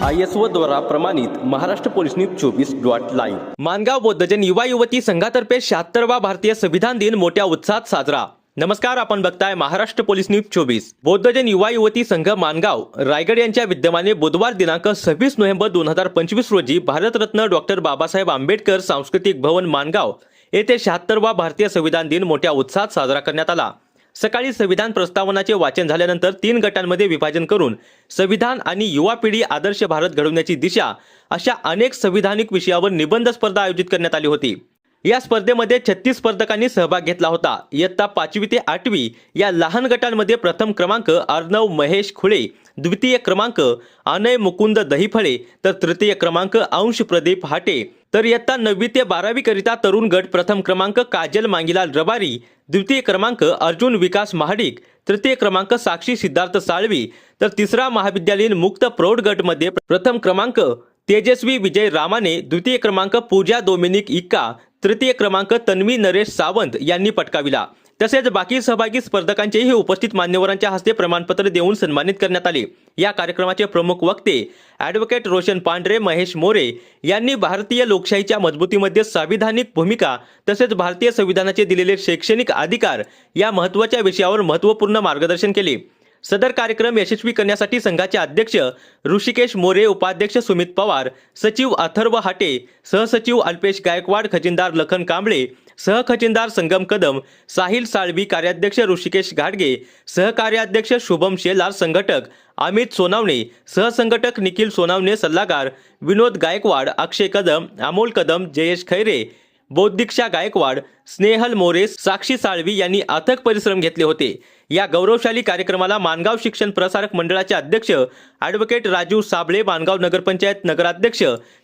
ISO द्वारा प्रमाणित Maharashtra police news 24.live। Mangaon बौद्धजन युवा युवती संघातर्फे 76वा भारतीय संविधान दिन मोठ्या उत्साहात साजरा। नमस्कार, आपण बघताय महाराष्ट्र पोलीस न्यूज 24। बौद्धजन युवा युवती संघ मानगाव रायगड यांच्या विद्यमाने बुधवार दिनांक 26 नोव्हेंबर 2025 रोजी भारतरत्न डॉक्टर बाबासाहेब आंबेडकर सांस्कृतिक भवन मानगाव येथे 76वा भारतीय संविधान दिन मोठ्या उत्साहात साजरा करण्यात आला। सकाळी संविधान प्रस्तावनाचे वाचन झाल्यानंतर 3 गटांमध्ये विभाजन करून संविधान आणि युवा पिढी आदर्श भारत घडवण्याची दिशा अशा अनेक संविधानिक विषयावर निबंध स्पर्धा आयोजित करण्यात आली होती। या स्पर्धेमध्ये 36 स्पर्धकांनी सहभाग घेतला होता। इयत्ता 5वी ते 8वी या लहान गटांमध्ये प्रथम क्रमांक अर्णव महेश खुळे, द्वितीय क्रमांक अनय मुकुंद दहीफळे, तर तृतीय क्रमांक अंश प्रदीप हाटे, तर इयत्ता 9वी ते 12वी करिता तरुण गट प्रथम क्रमांक काजल मांगीलाल रबारी, द्वितीय क्रमांक अर्जुन विकास महाडिक, तृतीय क्रमांक साक्षी सिद्धार्थ साळवी, तर तिसरा महाविद्यालयीन मुक्त प्रौढ गट मध्ये प्रथम क्रमांक तेजस्वी विजय रामाने, द्वितीय क्रमांक पूजा डोमिनिक इक्का, तृतीय क्रमांक तन्वी नरेश सावंत यांनी पटकाविला। तसेच बाकी सहभागी स्पर्धकांचेही उपस्थित मान्यवरांच्या हस्ते प्रमाणपत्र देऊन सन्मानित करण्यात आले। या कार्यक्रमाचे प्रमुख वक्ते ॲडव्होकेट रोशन पांढरे, महेश मोरे यांनी भारतीय लोकशाहीच्या मजबूतीमध्ये संविधानिक भूमिका तसेच भारतीय संविधानाचे दिलेले शैक्षणिक अधिकार या महत्त्वाच्या विषयावर महत्त्वपूर्ण मार्गदर्शन केले। सदर कार्यक्रम यशस्वी करण्यासाठी संघाचे अध्यक्ष ऋषिकेश मोरे, उपाध्यक्ष सुमित पवार, सचिव अथर्व हाटे, सहसचिव अल्पेश गायकवाड, खजिनदार लखन कांबळे, सहखजिनदार संगम कदम, साहिल साळवी, कार्याध्यक्ष ऋषिकेश घाडगे, सहकार्याध्यक्ष शुभम शेलार, संघटक अमित सोनावणे, सहसंघटक निखिल सोनावणे, सल्लागार विनोद गायकवाड, अक्षय कदम, अमोल कदम, जयेश खैरे, बौद्धिक्षा गायकवाड, स्नेहल मोरे, साक्षी साळवी यांनी अथक परिश्रम घेतले होते। या गौरवशाली कार्यक्रमाला मानगाव शिक्षण प्रसारक मंडळाचे अध्यक्ष ॲडव्होकेट राजू साबळे, मानगाव नगरपंचायत नगराध्यक्ष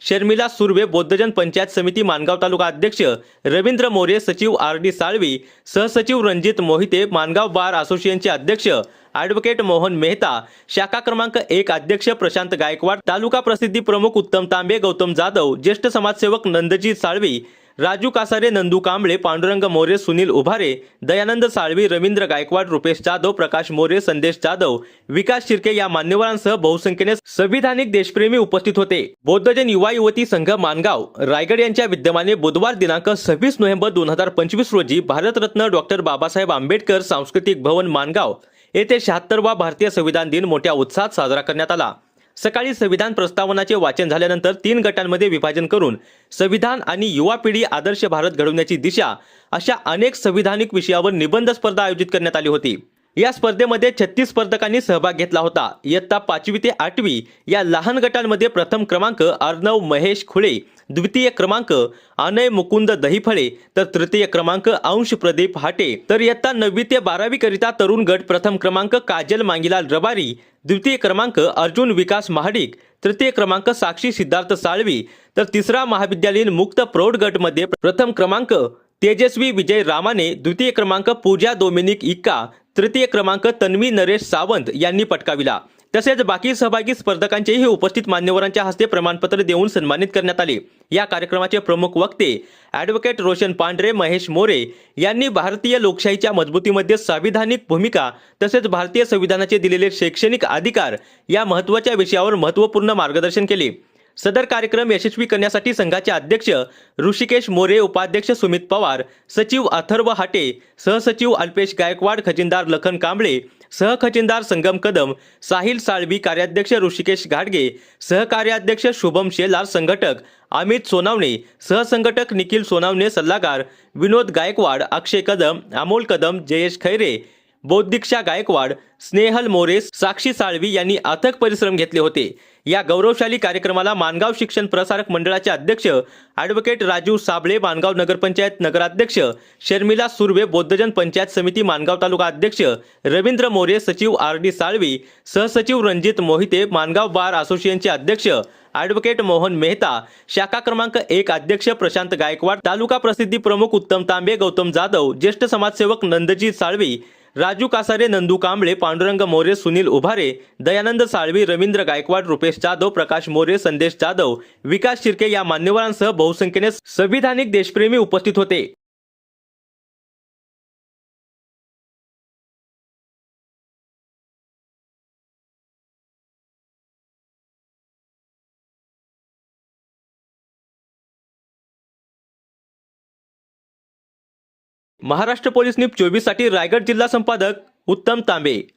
शर्मिला सुर्वे, बौद्धजन पंचायत समिती मानगाव तालुका अध्यक्ष रवींद्र मोरे, सचिव RD साळवी, सहसचिव रणजित मोहिते, मानगाव बार असोसिएशनचे अध्यक्ष ॲडव्होकेट मोहन मेहता, शाखा क्रमांक 1 अध्यक्ष प्रशांत गायकवाड, तालुका प्रसिद्धी प्रमुख उत्तम तांबे, गौतम जाधव, ज्येष्ठ समाजसेवक नंदजी साळवी, राजू कासारे, नंदू कांबळे, पांडुरंग मोरे, सुनील उभारे, दयानंद साळवी, रवींद्र गायकवाड, रुपेश जाधव, प्रकाश मोरे, संदेश जाधव, विकास शिर्के या मान्यवरांसह बहुसंख्येने संविधानिक देशप्रेमी उपस्थित होते। बौद्धजन युवा युवती संघ मानगाव रायगड यांच्या विद्यमाने बुधवार दिनांक 26 नोव्हेंबर 2025 रोजी भारतरत्न डॉक्टर बाबासाहेब आंबेडकर सांस्कृतिक भवन मानगाव येथे 76वा भारतीय संविधान दिन मोठ्या उत्साहात साजरा करण्यात आला। सकाळी संविधान प्रस्तावनाचे वाचन झाल्यानंतर 3 गटांमध्ये विभाजन करून संविधान आणि युवा पिढी आदर्श भारत घडवण्याची दिशा अशा अनेक संविधानिक विषयावर निबंध स्पर्धा आयोजित करण्यात आली होती। या स्पर्धेमध्ये 36 स्पर्धकांनी सहभाग घेतला होता। इयत्ता 5वी ते 8वी या लहान गटांमध्ये प्रथम क्रमांक अर्णव महेश खुळे, द्वितीय क्रमांक अनय मुकुंद दहीफळे, तर तृतीय क्रमांक अंश प्रदीप हाटे, तर इयत्ता 9वी ते 12वी करिता तरुण गट प्रथम क्रमांक काजल मांगीलाल रबारी, द्वितीय क्रमांक अर्जुन विकास महाडिक, तृतीय क्रमांक साक्षी सिद्धार्थ साळवी, तर तिसरा महाविद्यालयीन मुक्त प्रौढ गट मध्ये प्रथम क्रमांक तेजस्वी विजय रामाने, द्वितीय क्रमांक पूजा डोमिनिक इक्का, तृतीय क्रमांक तन्वी नरेश सावंत यांनी पटकाविला। तसेच बाकी सहभागी स्पर्धकांचेही उपस्थित मान्यवरांच्या हस्ते प्रमाणपत्र देऊन सन्मानित करण्यात आले। या कार्यक्रमाचे प्रमुख वक्ते ॲडव्होकेट रोशन पांढरे, महेश मोरे यांनी भारतीय लोकशाहीच्या मजबूतीमध्ये संविधानिक भूमिका तसेच भारतीय संविधानाचे दिलेले शैक्षणिक अधिकार या महत्त्वाच्या विषयावर महत्त्वपूर्ण मार्गदर्शन केले। सदर कार्यक्रम यशस्वी करण्यासाठी संघाचे अध्यक्ष ऋषिकेश मोरे, उपाध्यक्ष सुमित पवार, सचिव अथर्व हाटे, सहसचिव अल्पेश गायकवाड, खजिनदार लखन कांबळे, सहखजिनदार संगम कदम, साहिल साळवी, कार्याध्यक्ष ऋषिकेश घाडगे, सहकार्याध्यक्ष शुभम शेलार, संघटक अमित सोनावणे, सहसंघटक निखिल सोनावणे, सल्लागार विनोद गायकवाड, अक्षय कदम, अमोल कदम, जयेश खैरे, बौद्धिक्षा गायकवाड, स्नेहल मोरे, साक्षी साळवी यांनी अथक परिश्रम घेतले होते। या गौरवशाली कार्यक्रमाला मानगाव शिक्षण प्रसारक मंडळाचे अध्यक्ष ॲडव्होकेट राजू साबळे, मानगाव नगरपंचायत नगराध्यक्ष शर्मिला सुर्वे, बौद्धजन पंचायत समिती मानगाव तालुका अध्यक्ष रवींद्र मोरे, सचिव RD साळवी, सहसचिव रणजित मोहिते, मानगाव बार असोसिएशनचे अध्यक्ष ॲडव्होकेट मोहन मेहता, शाखा क्रमांक 1 अध्यक्ष प्रशांत गायकवाड, तालुका प्रसिद्धी प्रमुख उत्तम तांबे, गौतम जाधव, ज्येष्ठ समाजसेवक नंदजी साळवी, राजू कासारे, नंदू कांबळे, पांडुरंग मोरे, सुनील उभारे, दयानंद साळवी, रवींद्र गायकवाड, रुपेश जाधव, प्रकाश मोरे, संदेश जाधव, विकास शिर्के या मान्यवरांसह बहुसंख्येने संविधानिक देशप्रेमी उपस्थित होते। महाराष्ट्र पोलीस न्यूज 24 साठी रायगड जिल्हा संपादक उत्तम तांबे।